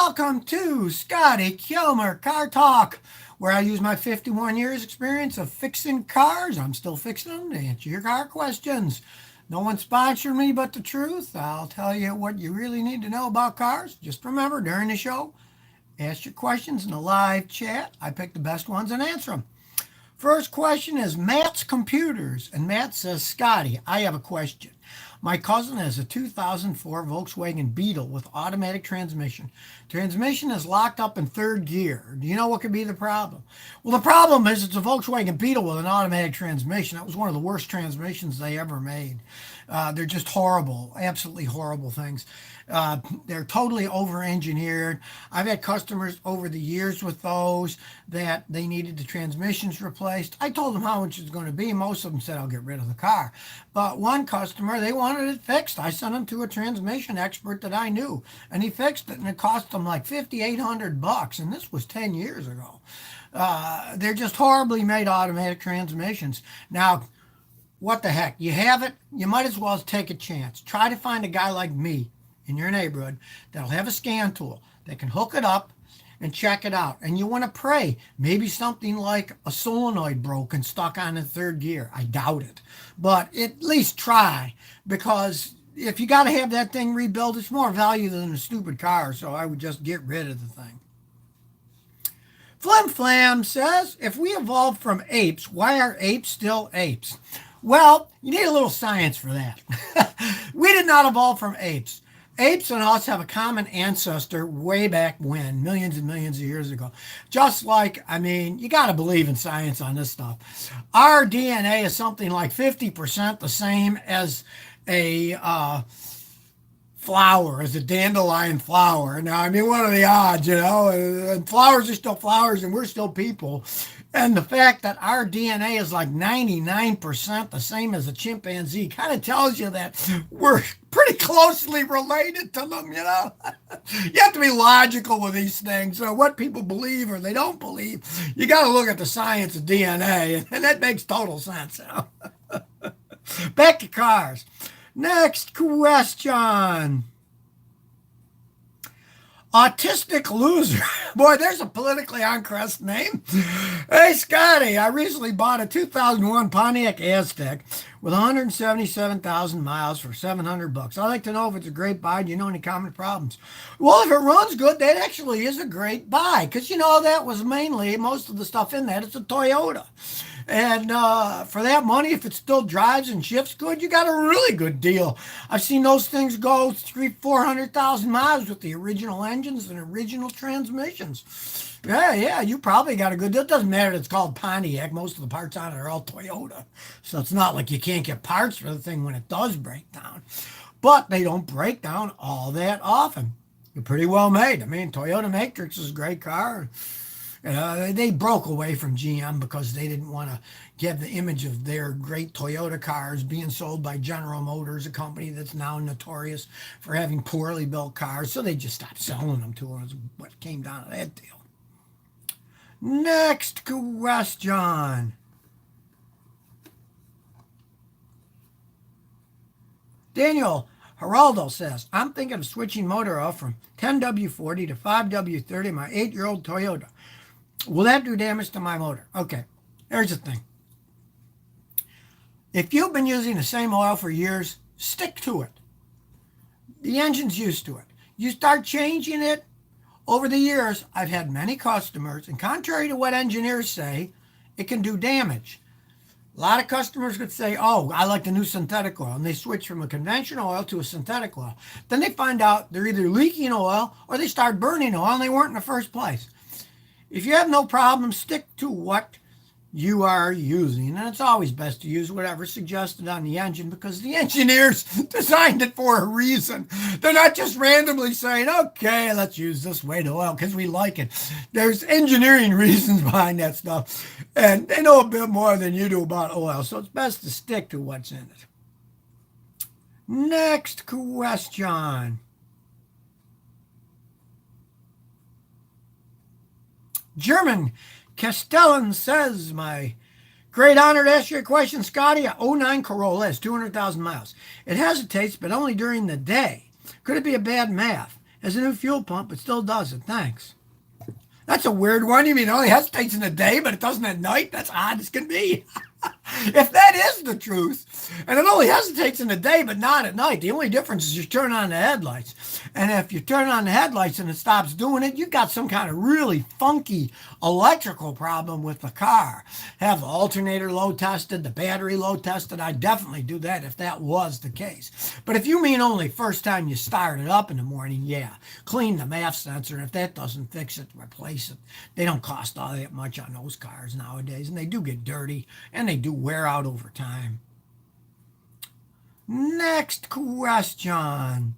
Welcome to Scotty Kilmer Car Talk, where I use my 51 years experience of fixing cars. I'm still fixing them to answer your car questions. No one sponsored me but the truth. I'll tell you what you really need to know about cars. Just remember, during the show, ask your questions in the live chat. I pick the best ones and answer them. First question is Matt's Computers. And Matt says, Scotty, I have a question. My cousin has a 2004 Volkswagen Beetle with automatic transmission. Transmission is locked up in third gear. Do you know what could be the problem? Well, the problem is it's a Volkswagen Beetle with an automatic transmission. That was one of the worst transmissions they ever made. They're just horrible, absolutely horrible things. They're totally over-engineered. I've had customers over the years with those that they needed the transmissions replaced. I told them how much it's going to be. Most of them said, I'll get rid of the car. But one customer, they wanted it fixed. I sent them to a transmission expert that I knew, and he fixed it, and it cost them like $5,800, and this was 10 years ago. They're just horribly made automatic transmissions. Now, what the heck? You have it, you might as well take a chance. Try to find a guy like me in your neighborhood that'll have a scan tool that can hook it up and check it out. And you want to pray maybe something like a solenoid broke and stuck on in third gear. I doubt it, but at least try, because if you got to have that thing rebuilt, it's more value than a stupid car. So I would just get rid of the thing. Flim Flam says, if we evolved from apes, why are apes still apes? Well, you need a little science for that. We did not evolve from apes. Apes and us have a common ancestor way back when, millions and millions of years ago. Just like, you got to believe in science on this stuff. Our DNA is something like 50% the same as a flower, as a dandelion flower. Now, what are the odds, And flowers are still flowers and we're still people. And the fact that our DNA is like 99% the same as a chimpanzee kind of tells you that we're pretty closely related to them, You have to be logical with these things. So what people believe or they don't believe, you got to look at the science of DNA, and that makes total sense. Back to cars. Next question. Autistic Loser. Boy, there's a politically on-crest name. Hey, Scotty, I recently bought a 2001 Pontiac Aztek with 177,000 miles for $700. I'd like to know if it's a great buy. Do you know any common problems? Well, if it runs good, that actually is a great buy, because, that was mainly, most of the stuff in that, it's a Toyota. And for that money, if it still drives and shifts good, you got a really good deal. I've seen those things go 400,000 miles with the original engines and original transmissions. Yeah, you probably got a good deal. It doesn't matter that it's called Pontiac. Most of the parts on it are all Toyota. So it's not like you can't get parts for the thing when it does break down. But they don't break down all that often. They're pretty well made. Toyota Matrix is a great car. They broke away from GM because they didn't want to give the image of their great Toyota cars being sold by General Motors, a company that's now notorious for having poorly built cars. So they just stopped selling them to us. What came down to that deal. Next question. Daniel Geraldo says, I'm thinking of switching motor off from 10W40 to 5W30, my 8-year-old Toyota. Will that do damage to my motor? Okay, here's the thing. If you've been using the same oil for years, stick to it. The engine's used to it. You start changing it over the years. I've had many customers, and contrary to what engineers say, it can do damage. A lot of customers could say, oh, I like the new synthetic oil, and they switch from a conventional oil to a synthetic oil. Then they find out they're either leaking oil or they start burning oil, and they weren't in the first place. If you have no problem, stick to what you are using. And it's always best to use whatever's suggested on the engine, because the engineers designed it for a reason. They're not just randomly saying, okay, let's use this weight of oil because we like it. There's engineering reasons behind that stuff. And they know a bit more than you do about oil. So it's best to stick to what's in it. Next question. German Castellan says, my great honor to ask you a question, Scotty. A '09 Corolla has 200,000 miles. It hesitates, but only during the day. Could it be a bad math? Has a new fuel pump, but still does it. Thanks. That's a weird one. You mean it only hesitates in the day, but it doesn't at night? That's odd as can be. If that is the truth, and it only hesitates in the day but not at night, the only difference is you turn on the headlights. And if you turn on the headlights and it stops doing it, you've got some kind of really funky electrical problem with the car. Have the alternator load tested, the battery load tested. I'd definitely do that if that was the case. But if you mean only first time you start it up in the morning, yeah, clean the MAF sensor. And if that doesn't fix it, replace it. They don't cost all that much on those cars nowadays, and they do get dirty and they do wear out over time. Next question.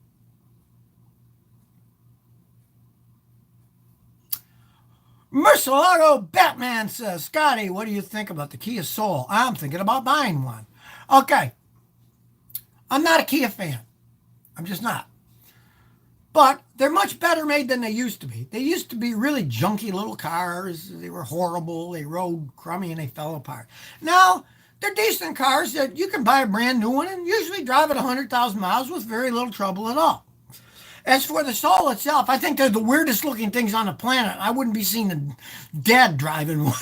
Murcielago Batman says, Scotty, what do you think about the Kia Soul? I'm thinking about buying one. Okay. I'm not a Kia fan. I'm just not. But they're much better made than they used to be. They used to be really junky little cars. They were horrible. They rode crummy and they fell apart. Now, they're decent cars that you can buy a brand new one and usually drive at 100,000 miles with very little trouble at all. As for the Soul itself, I think they're the weirdest looking things on the planet. I wouldn't be seen a dad driving one.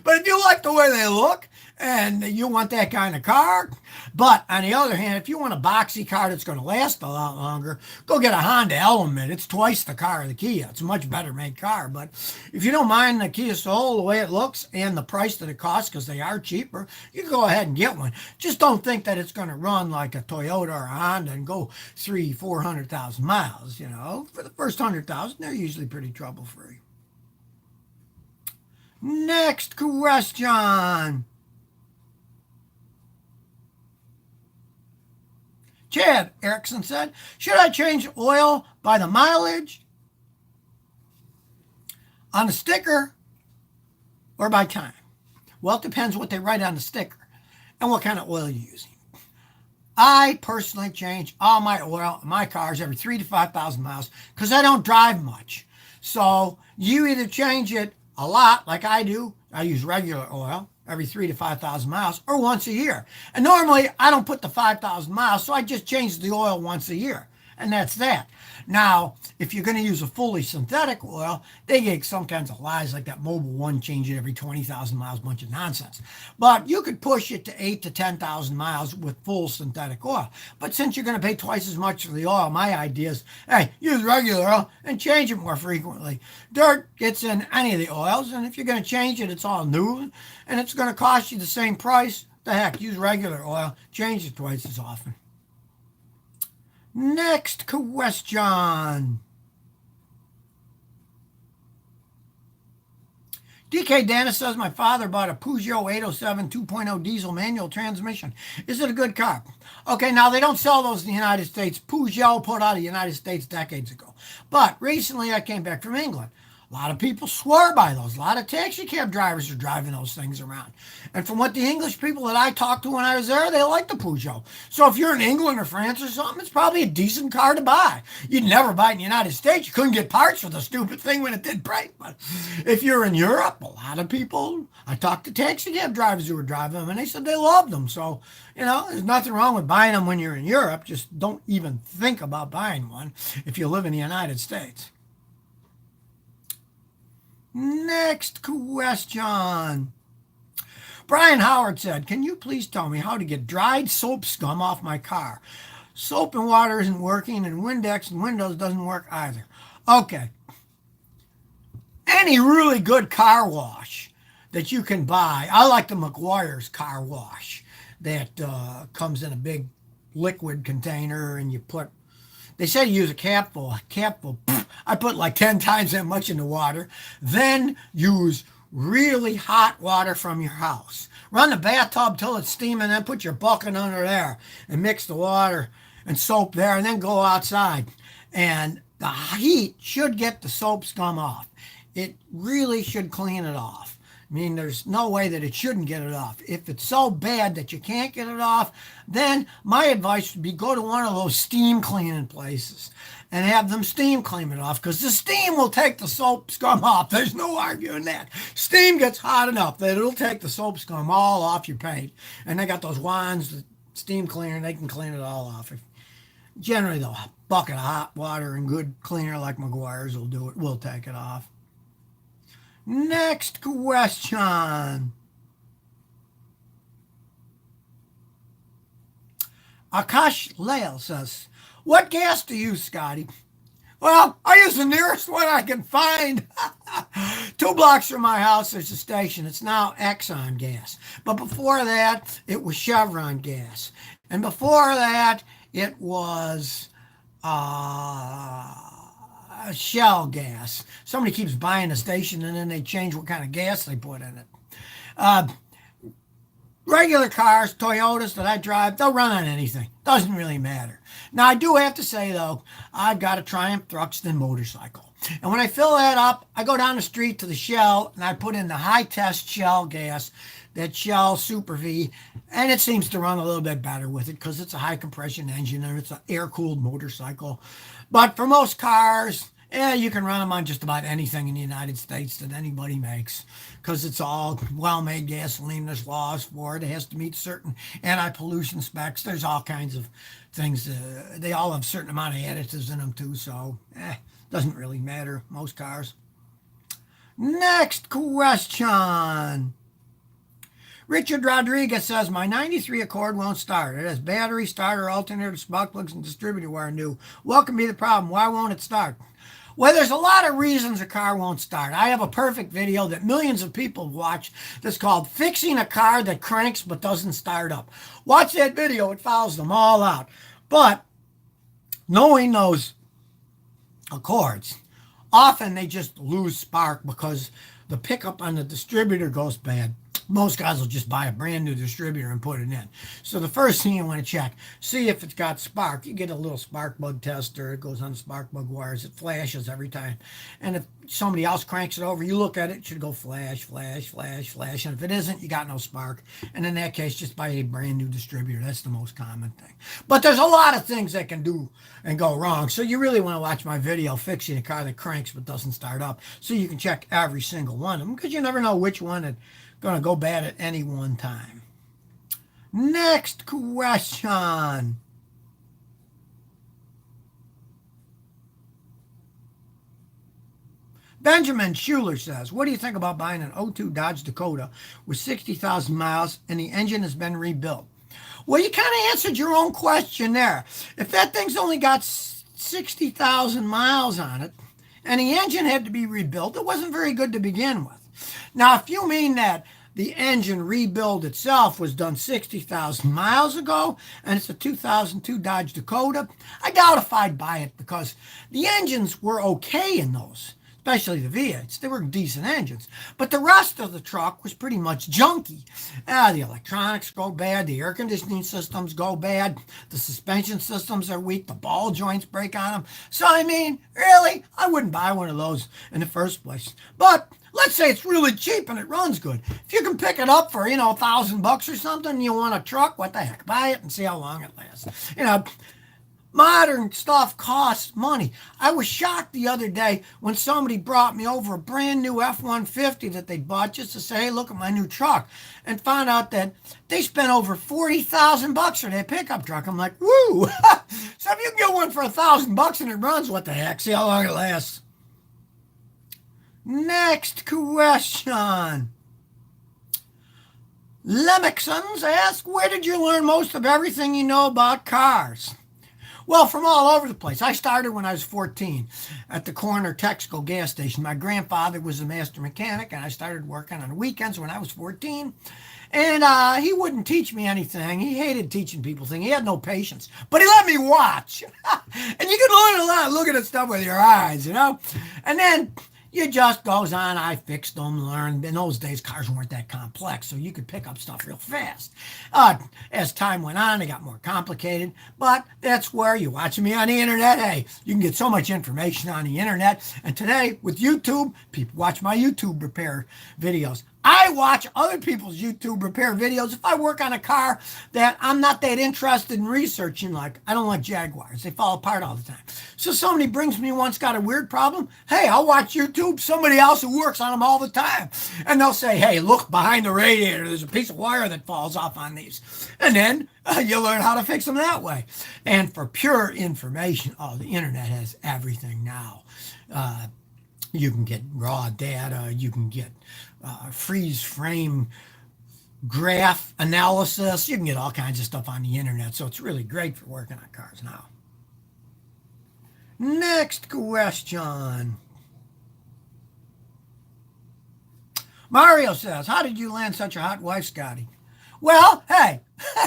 But if you like the way they look and you want that kind of car, but on the other hand, if you want a boxy car that's going to last a lot longer, go get a Honda Element. It's twice the car of the Kia. It's a much better made car. But if you don't mind the Kia Soul, the way it looks and the price that it costs, because they are cheaper, you can go ahead and get one. Just don't think that it's going to run like a Toyota or a Honda and go 300,000-400,000 miles. You know, for the first 100,000, they're usually pretty trouble free. Next question. Chad Erickson said, should I change oil by the mileage on the sticker or by time? Well, it depends what they write on the sticker and what kind of oil you're using. I personally change all my oil in my cars every 3,000 to 5,000 miles because I don't drive much. So you either change it a lot, like I do. I use regular oil every 3,000 to 5,000 miles or once a year. And normally I don't put the 5,000 miles, so I just change the oil once a year. And that's that. Now, if you're going to use a fully synthetic oil, they get some kinds of lies like that Mobil 1 change it every 20,000 miles, bunch of nonsense. But you could push it to 8,000 to 10,000 miles with full synthetic oil. But since you're going to pay twice as much for the oil, my idea is, hey, use regular oil and change it more frequently. Dirt gets in any of the oils, and if you're going to change it, it's all new, and it's going to cost you the same price. The heck, use regular oil, change it twice as often. Next question. DK Dana says, my father bought a Peugeot 807 2.0 diesel manual transmission. Is it a good car? Okay, now they don't sell those in the United States. Peugeot put out of the United States decades ago. But recently I came back from England. A lot of people swore by those. A lot of taxi cab drivers are driving those things around. And from what the English people that I talked to when I was there, they like the Peugeot. So if you're in England or France or something, it's probably a decent car to buy. You'd never buy it in the United States. You couldn't get parts for the stupid thing when it did break. But if you're in Europe, a lot of people, I talked to taxi cab drivers who were driving them, and they said they loved them. So, you know, there's nothing wrong with buying them when you're in Europe. Just don't even think about buying one if you live in the United States. Next question. Brian Howard said, can you please tell me how to get dried soap scum off my car? Soap and water isn't working, and Windex and Windows doesn't work either. Okay. Any really good car wash that you can buy, I like the McGuire's car wash that comes in a big liquid container, and you put, they say you use a capful. I put like 10 times that much in the water. Then use really hot water from your house. Run the bathtub till it's steaming, then put your bucket under there and mix the water and soap there, and then go outside. And the heat should get the soap scum off. It really should clean it off. I mean, there's no way that it shouldn't get it off. If it's so bad that you can't get it off, then my advice would be go to one of those steam cleaning places and have them steam clean it off, because the steam will take the soap scum off. There's no arguing that. Steam gets hot enough that it'll take the soap scum all off your paint. And they got those wands, the steam cleaner, they can clean it all off. Generally, the bucket of hot water and good cleaner like McGuire's will do it. We'll take it off. Next question. Akash Lail says, what gas do you use, Scotty? Well, I use the nearest one I can find. 2 blocks from my house, there's a station. It's now Exxon gas. But before that, it was Chevron gas. And before that, it was Shell gas. Somebody keeps buying a station and then they change what kind of gas they put in it. Regular cars, Toyotas that I drive, they'll run on anything. Doesn't really matter. Now, I do have to say, though, I've got a Triumph Thruxton motorcycle. And when I fill that up, I go down the street to the Shell, and I put in the high-test Shell gas, that Shell Super V, and it seems to run a little bit better with it because it's a high-compression engine and it's an air-cooled motorcycle. But for most cars, yeah, you can run them on just about anything in the United States that anybody makes because it's all well-made gasoline. There's laws for it. It has to meet certain anti-pollution specs. There's all kinds of things. They all have a certain amount of additives in them too, so doesn't really matter, most cars. Next question. Richard Rodriguez says, my 93 Accord won't start. It has battery, starter, alternator, spark plugs, and distributor wire new. What can be the problem? Why won't it start? Well, there's a lot of reasons a car won't start. I have a perfect video that millions of people watch that's called Fixing a Car That Cranks But Doesn't Start Up. Watch that video. It follows them all out. But knowing those Accords, often they just lose spark because the pickup on the distributor goes bad. Most guys will just buy a brand new distributor and put it in. So the first thing you want to check, see if it's got spark. You get a little spark plug tester. It goes on the spark plug wires. It flashes every time. And if somebody else cranks it over, you look at it, it should go flash, flash, flash, flash. And if it isn't, you got no spark. And in that case, just buy a brand new distributor. That's the most common thing. But there's a lot of things that can do and go wrong. So you really want to watch my video, Fixing a Car That Cranks But Doesn't Start Up, so you can check every single one of them because you never know which one is going to go bad at any one time. Next question. Benjamin Schuler says, what do you think about buying an '02 Dodge Dakota with 60,000 miles and the engine has been rebuilt? Well, you kind of answered your own question there. If that thing's only got 60,000 miles on it and the engine had to be rebuilt, it wasn't very good to begin with. Now, if you mean that the engine rebuild itself was done 60,000 miles ago, and it's a 2002 Dodge Dakota, I doubt if I'd buy it because the engines were okay in those, especially the V8s. They were decent engines. But the rest of the truck was pretty much junky. The electronics go bad, the air conditioning systems go bad, the suspension systems are weak, the ball joints break on them. So, I mean, really, I wouldn't buy one of those in the first place. But let's say it's really cheap and it runs good. If you can pick it up for, $1,000 or something, you want a truck, what the heck? Buy it and see how long it lasts. Modern stuff costs money. I was shocked the other day when somebody brought me over a brand new F-150 that they bought just to say, hey, look at my new truck, and found out that they spent over $40,000 for that pickup truck. I'm like, woo! So if you can get one for $1,000 and it runs, what the heck? See how long it lasts. Next question. Lemixons ask, where did you learn most of everything you know about cars? Well, from all over the place. I started when I was 14 at the corner Texaco gas station. My grandfather was a master mechanic, and I started working on the weekends when I was 14. And he wouldn't teach me anything. He hated teaching people things. He had no patience. But he let me watch. And you can learn a lot looking at stuff with your eyes, And then it just goes on. I fixed them, learned. In those days, cars weren't that complex, so you could pick up stuff real fast. As time went on, it got more complicated, but that's where you're watching me on the internet. Hey, you can get so much information on the internet. And today, with YouTube, people watch my YouTube repair videos. I watch other people's YouTube repair videos if I work on a car that I'm not that interested in researching. Like, I don't like Jaguars. They fall apart all the time. So somebody brings me one's got a weird problem. Hey, I'll watch YouTube, somebody else who works on them all the time. And they'll say, hey, look behind the radiator. There's a piece of wire that falls off on these. And then you learn how to fix them that way. And for pure information, oh, the internet has everything now. You can get raw data. You can get freeze frame graph analysis. You can get all kinds of stuff on the internet. So it's really great for working on cars now. Next question. Mario says, how did you land such a hot wife, Scotty? Well, hey,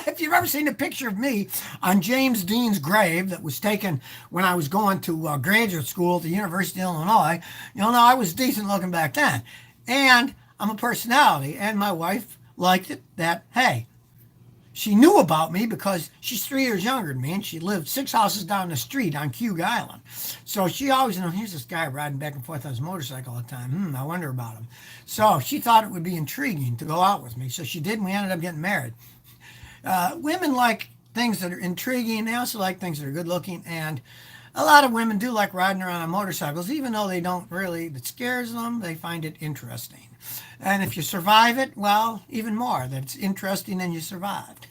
if you've ever seen a picture of me on James Dean's grave that was taken when I was going to graduate school at the University of Illinois, you'll know I was decent looking back then. And I'm a personality, and my wife liked it that, hey, she knew about me because she's 3 years younger than me, and she lived 6 houses down the street on Cug Island. So she always knew, here's this guy riding back and forth on his motorcycle all the time. I wonder about him. So she thought it would be intriguing to go out with me. So she did, and we ended up getting married. Women like things that are intriguing. They also like things that are good looking. And a lot of women do like riding around on motorcycles, even though they don't really, it scares them. They find it interesting. And if you survive it, well, even more, that it's interesting and you survived.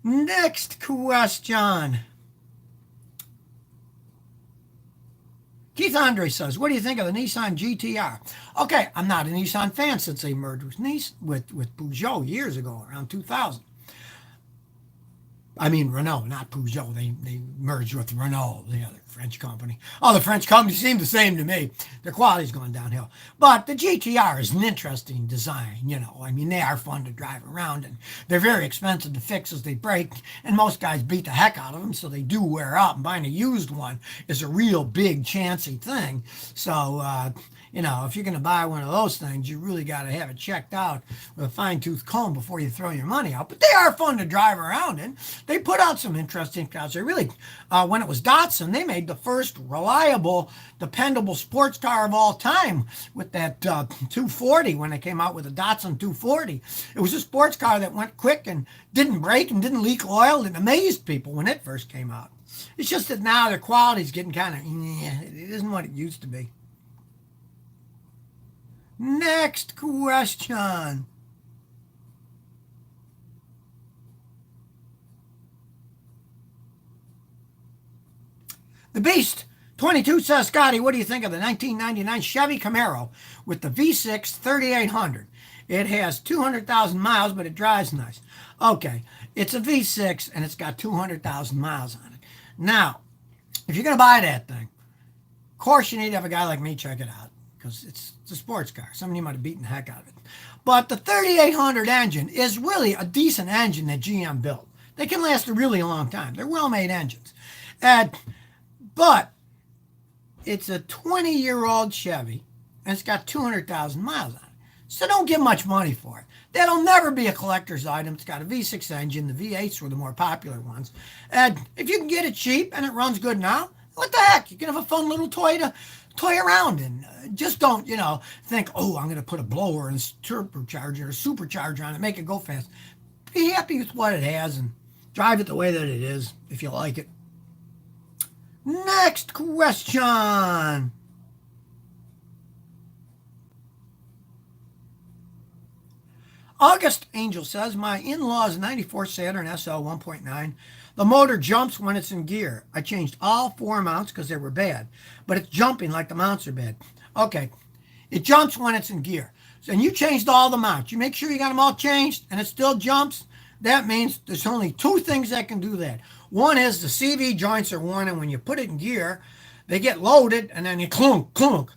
Next question. Keith Andre says, what do you think of the Nissan GTR? Okay, I'm not a Nissan fan since they merged with Peugeot years ago, around 2000. I mean Renault, not Peugeot. They merged with Renault, the other French company. All the French companies seem the same to me. Their quality's going downhill. But the GTR is an interesting design, you know. I mean, they are fun to drive around, and they're very expensive to fix as they break, and most guys beat the heck out of them, so they do wear out, and buying a used one is a real big, chancy thing. So, you know, if you're going to buy one of those things, you really got to have it checked out with a fine-tooth comb before you throw your money out. But they are fun to drive around in. They put out some interesting cars. They really, when it was Datsun, they made the first reliable, dependable sports car of all time with that 240 when they came out with the Datsun 240. It was a sports car that went quick and didn't break and didn't leak oil and amazed people when it first came out. It's just that now their quality's getting kind of, it isn't what it used to be. Next question. The Beast 22 says, Scotty, what do you think of the 1999 Chevy Camaro with the V6 3800? It has 200,000 miles, but it drives nice. Okay, it's a V6 and it's got 200,000 miles on it. Now, if you're going to buy that thing, of course you need to have a guy like me check it out, because it's a sports car. Some of you might have beaten the heck out of it. But the 3800 engine is really a decent engine that GM built. They can last a really long time. They're well-made engines. But it's a 20-year-old Chevy, and it's got 200,000 miles on it. So don't get much money for it. That'll never be a collector's item. It's got a V6 engine. The V8s were the more popular ones. And if you can get it cheap and it runs good now, what the heck? You can have a fun little toy to toy around in. Just don't, think, oh, I'm going to put a blower and a turbocharger or a supercharger on it, make it go fast. Be happy with what it has and drive it the way that it is if you like it. Next question. August Angel says, my in-laws 94 Saturn SL 1.9. The motor jumps when it's in gear. I changed all 4 mounts because they were bad, but it's jumping like the mounts are bad. Okay, it jumps when it's in gear. So, and you changed all the mounts. You make sure you got them all changed and it still jumps. That means there's only 2 things that can do that. One is the CV joints are worn, and when you put it in gear, they get loaded and then you clunk, clunk.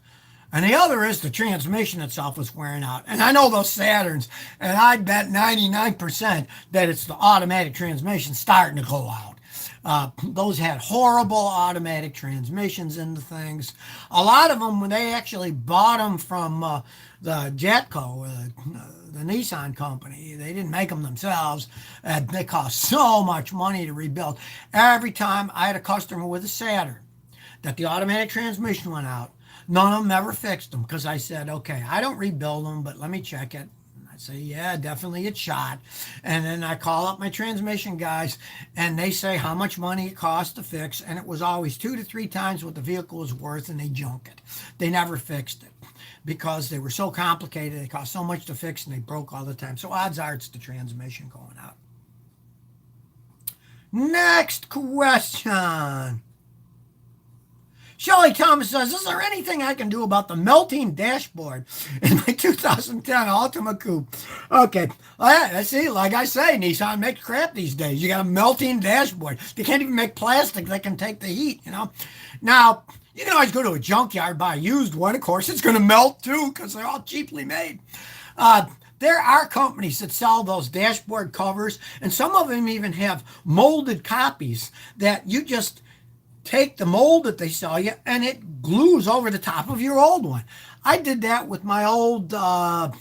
And the other is the transmission itself is wearing out. And I know those Saturns, and I'd bet 99% that it's the automatic transmission starting to go out. Those had horrible automatic transmissions in the things. A lot of them, when they actually bought them from the Jetco, the Nissan company, they didn't make them themselves. They cost so much money to rebuild. Every time I had a customer with a Saturn that the automatic transmission went out, None of them ever fixed them because I said, okay, I don't rebuild them, but let me check it. I say, yeah, definitely it's shot. And then I call up my transmission guys and they say how much money it costs to fix. And it was always 2 to 3 times what the vehicle was worth and they junk it. They never fixed it because they were so complicated. They cost so much to fix and they broke all the time. So odds are it's the transmission going out. Next question. Shelly Thomas says, is there anything I can do about the melting dashboard in my 2010 Altima Coupe? Okay, let's see, like I say, Nissan makes crap these days. You got a melting dashboard. They can't even make plastic that can take the heat, you know. Now, you can always go to a junkyard, buy a used one. Of course, it's going to melt too because they're all cheaply made. There are companies that sell those dashboard covers, and some of them even have molded copies that you just take the mold that they sell you and it glues over the top of your old one. I did that with my old 81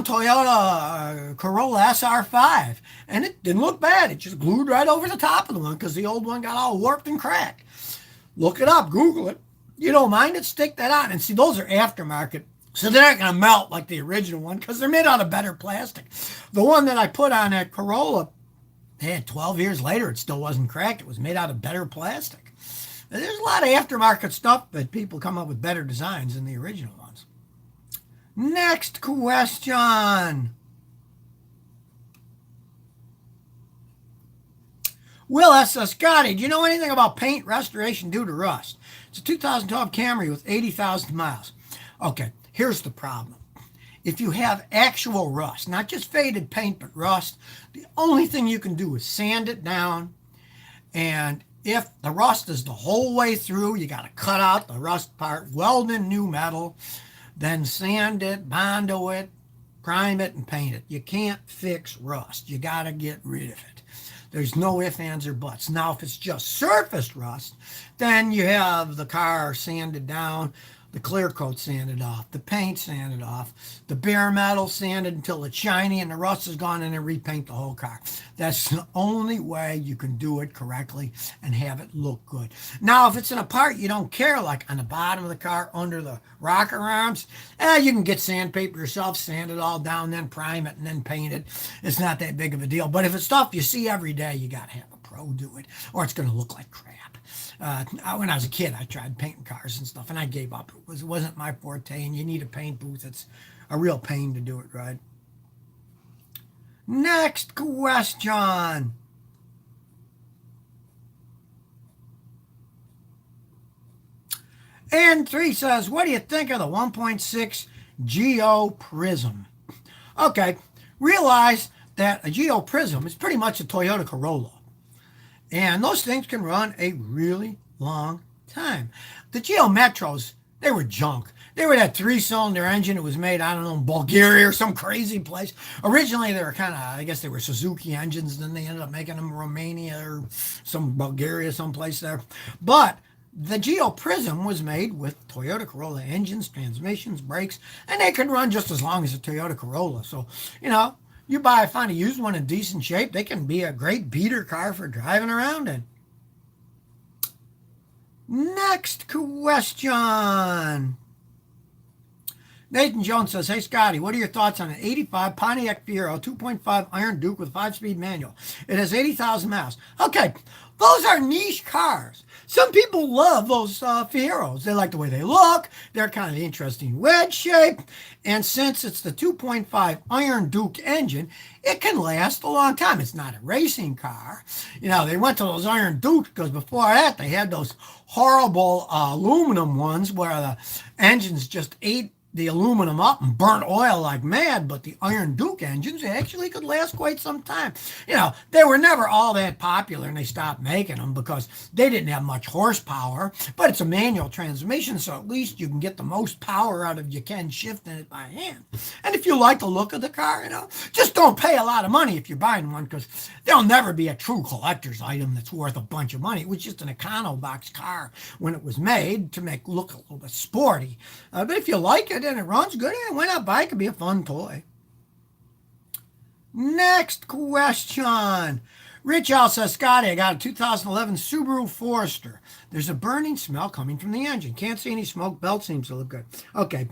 Toyota Corolla SR5 and it didn't look bad. It just glued right over the top of the one because the old one got all warped and cracked. Look it up, Google it. You don't mind it, stick that on. And see, those are aftermarket, so they're not going to melt like the original one because they're made out of better plastic. The one that I put on that Corolla, 12 years later, it still wasn't cracked. It was made out of better plastic. There's a lot of aftermarket stuff that people come up with better designs than the original ones. Next question. Will S.S. Scotty, do you know anything about paint restoration due to rust? It's a 2012 Camry with 80,000 miles. Okay, here's the problem. If you have actual rust, not just faded paint, but rust, the only thing you can do is sand it down. And if the rust is the whole way through, you got to cut out the rust part, weld in new metal, then sand it, bondo it, prime it, and paint it. You can't fix rust. You got to get rid of it. There's no ifs, ands, or buts. Now, if it's just surface rust, then you have the car sanded down, the clear coat sanded off, the paint sanded off, the bare metal sanded until it's shiny and the rust is gone, and then repaint the whole car. That's the only way you can do it correctly and have it look good. Now, if it's in a part you don't care, like on the bottom of the car, under the rocker arms, you can get sandpaper yourself, sand it all down, then prime it, and then paint it. It's not that big of a deal. But if it's stuff you see every day, you got to have a pro do it, or it's going to look like crap. When I was a kid, I tried painting cars and stuff, and I gave up. It wasn't my forte, and you need a paint booth. It's a real pain to do it right. Next question. And 3 says, what do you think of the 1.6 Geo Prism? Okay, realize that a Geo Prism is pretty much a Toyota Corolla. And those things can run a really long time. The Geo Metros, they were junk. They were that 3-cylinder engine. It was made, I don't know, in Bulgaria or some crazy place. Originally, they were kind of, I guess they were Suzuki engines. Then they ended up making them in Romania or some Bulgaria, someplace there. But the Geo Prism was made with Toyota Corolla engines, transmissions, brakes, and they could run just as long as a Toyota Corolla. So, you know, you find a used one in decent shape, they can be a great beater car for driving around in. Next question. Nathan Jones says, hey, Scotty, what are your thoughts on an 85 Pontiac Fiero 2.5 Iron Duke with 5-speed manual? It has 80,000 miles. Okay, those are niche cars. Some people love those Fieros. They like the way they look. They're kind of interesting wedge shape. And since it's the 2.5 Iron Duke engine, it can last a long time. It's not a racing car. You know, they went to those Iron Dukes because before that, they had those horrible aluminum ones where the engines just ate the aluminum up and burnt oil like mad, but the Iron Duke engines actually could last quite some time. You know, they were never all that popular and they stopped making them because they didn't have much horsepower, but it's a manual transmission, so at least you can get the most power out of you can shifting it by hand. And if you like the look of the car, you know, just don't pay a lot of money if you're buying one because there'll never be a true collector's item that's worth a bunch of money. It was just an econo-box car when it was made to make look a little bit sporty. But if you like it and it runs good, why not buy it? It could be a fun toy. Next question. Rich Al says, Scotty, I got a 2011 Subaru Forester. There's a burning smell coming from the engine. Can't see any smoke. Belt seems to look good. Okay.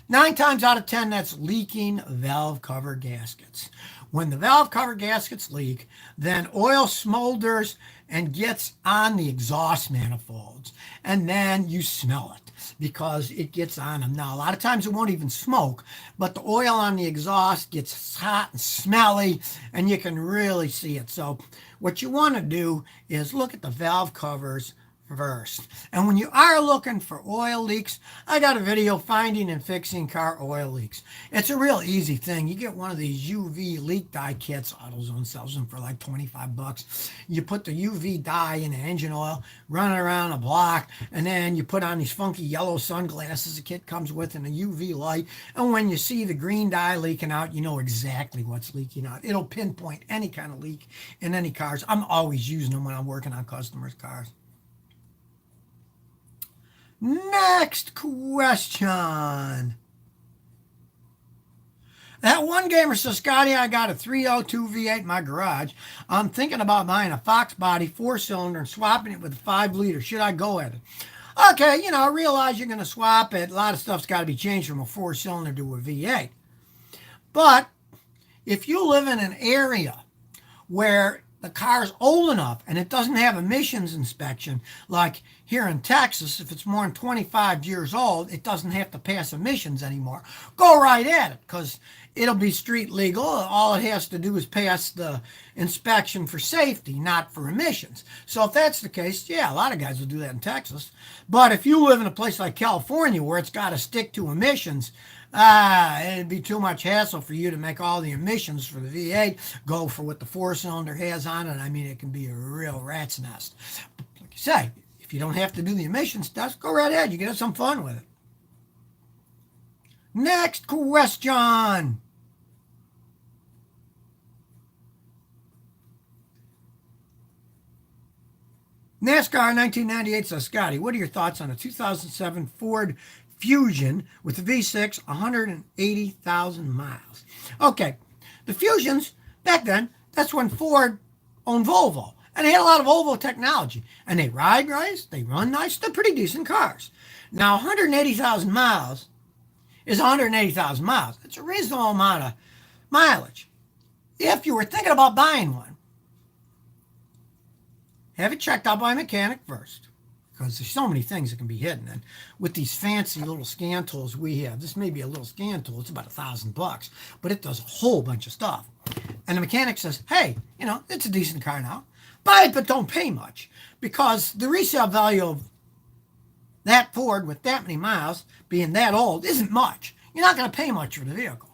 9 times out of 10, that's leaking valve cover gaskets. When the valve cover gaskets leak, then oil smolders and gets on the exhaust manifolds. And then you smell it because it gets on them. Now, a lot of times it won't even smoke, but the oil on the exhaust gets hot and smelly, and you can really see it. So what you want to do is look at the valve covers first. And when you are looking for oil leaks, I got a video finding and fixing car oil leaks. It's a real easy thing. You get one of these UV leak dye kits. AutoZone sells them for like 25 bucks. You put the UV dye in the engine oil, run it around a block, and then you put on these funky yellow sunglasses the kit comes with and a UV light. And when you see the green dye leaking out, you know exactly what's leaking out. It'll pinpoint any kind of leak in any cars. I'm always using them when I'm working on customers' cars. Next question. That one gamer says, Scotty, I got a 302 V8 in my garage. I'm thinking about buying a Fox body 4-cylinder and swapping it with a 5-liter. Should I go at it? Okay, I realize you're going to swap it. A lot of stuff's got to be changed from a 4-cylinder to a V8. But if you live in an area where the car's old enough and it doesn't have emissions inspection, like here in Texas, if it's more than 25 years old, it doesn't have to pass emissions anymore. Go right at it because it'll be street legal. All it has to do is pass the inspection for safety, not for emissions. So if that's the case, yeah, a lot of guys will do that in Texas. But if you live in a place like California where it's got to stick to emissions, it'd be too much hassle for you to make all the emissions for the V8 go for what the 4-cylinder has on it. I mean, it can be a real rat's nest. But like you say, if you don't have to do the emissions stuff, go right ahead. You can have some fun with it. Next question. NASCAR 1998 says, Scotty, what are your thoughts on a 2007 Ford Fusion with the V6, 180,000 miles? Okay, the Fusions, back then, that's when Ford owned Volvo. And they had a lot of Volvo technology. And they ride nice, they run nice, they're pretty decent cars. Now, 180,000 miles is 180,000 miles. It's a reasonable amount of mileage. If you were thinking about buying one, have it checked out by a mechanic first, because there's so many things that can be hidden. And with these fancy little scan tools we have, this may be a little scan tool, it's about $1,000, but it does a whole bunch of stuff. And the mechanic says, hey, it's a decent car now. Buy it, but don't pay much, because the resale value of that Ford with that many miles being that old isn't much. You're not going to pay much for the vehicle.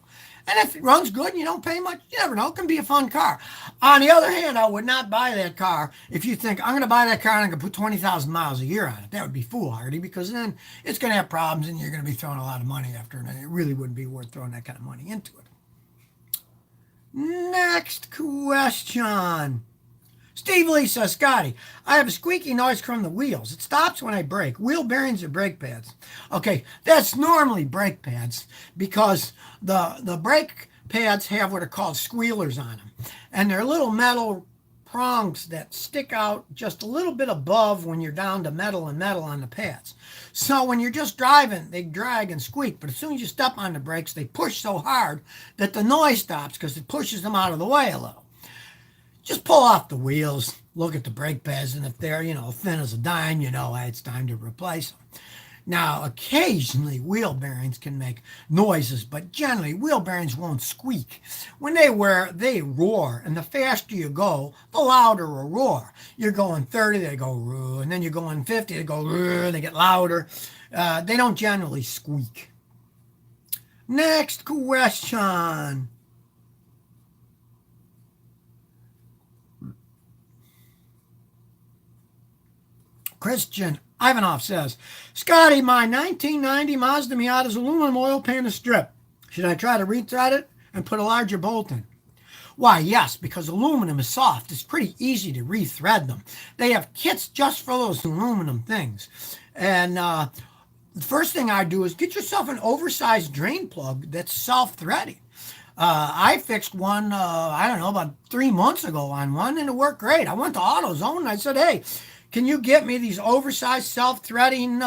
And if it runs good and you don't pay much, you never know. It can be a fun car. On the other hand, I would not buy that car if you think, I'm going to buy that car and I'm going to put 20,000 miles a year on it. That would be foolhardy, because then it's going to have problems and you're going to be throwing a lot of money after it. And it really wouldn't be worth throwing that kind of money into it. Next question. Steve Lee says, Scotty, I have a squeaky noise from the wheels. It stops when I brake. Wheel bearings or brake pads? Okay, that's normally brake pads, because the brake pads have what are called squealers on them. And they're little metal prongs that stick out just a little bit above when you're down to metal and metal on the pads. So when you're just driving, they drag and squeak. But as soon as you step on the brakes, they push so hard that the noise stops, because it pushes them out of the way a little. Just pull off the wheels, look at the brake pads, and if they're, thin as a dime, it's time to replace them. Now, occasionally wheel bearings can make noises, but generally wheel bearings won't squeak. When they wear, they roar, and the faster you go, the louder a roar. You're going 30, they go roar, and then you're going 50, they go roar, and they get louder. They don't generally squeak. Next question. Christian Ivanov says, Scotty, my 1990 Mazda Miata's aluminum oil pan is stripped. Should I try to rethread it and put a larger bolt in? Why, yes, because aluminum is soft. It's pretty easy to rethread them. They have kits just for those aluminum things. And the first thing I do is get yourself an oversized drain plug that's self-threading. I fixed one, I don't know, about 3 months ago on one, and it worked great. I went to AutoZone and I said, hey, can you get me these oversized self-threading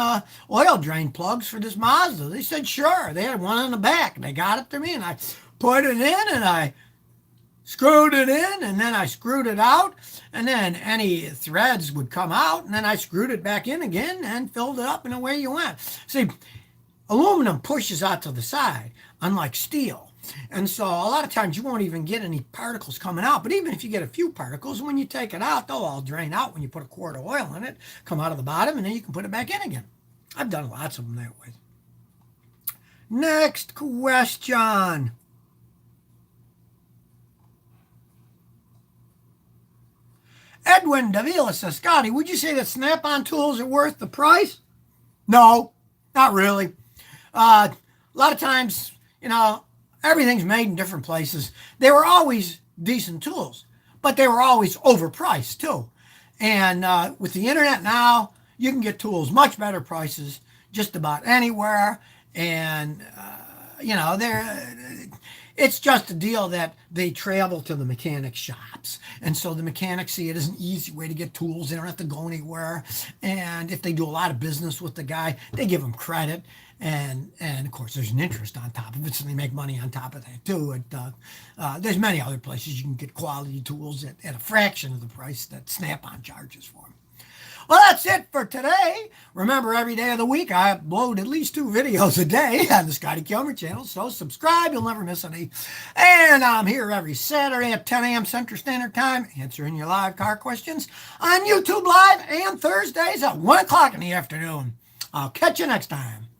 oil drain plugs for this Mazda? They said, sure. They had one in the back, and they got it to me, and I put it in, and I screwed it in, and then I screwed it out, and then any threads would come out, and then I screwed it back in again and filled it up, and away you went. See, aluminum pushes out to the side, unlike steel. And so a lot of times you won't even get any particles coming out. But even if you get a few particles, when you take it out, they'll all drain out when you put a quart of oil in it, come out of the bottom, and then you can put it back in again. I've done lots of them that way. Next question. Edwin Davila says, Scotty, would you say that Snap-on tools are worth the price? No, not really. A lot of times, everything's made in different places. They were always decent tools, but they were always overpriced too. And with the internet now, you can get tools much better prices just about anywhere. And, it's just a deal that they travel to the mechanic shops. And so the mechanics see it as an easy way to get tools. They don't have to go anywhere. And if they do a lot of business with the guy, they give him credit. And of course, there's an interest on top of it, so they make money on top of that too. There's many other places you can get quality tools at a fraction of the price that Snap-on charges for them. Well, that's it for today. Remember, every day of the week, I upload at least 2 videos a day on the Scotty Kilmer channel, so subscribe. You'll never miss any. And I'm here every Saturday at 10 a.m. Central Standard Time, answering your live car questions on YouTube Live, and Thursdays at 1 o'clock in the afternoon. I'll catch you next time.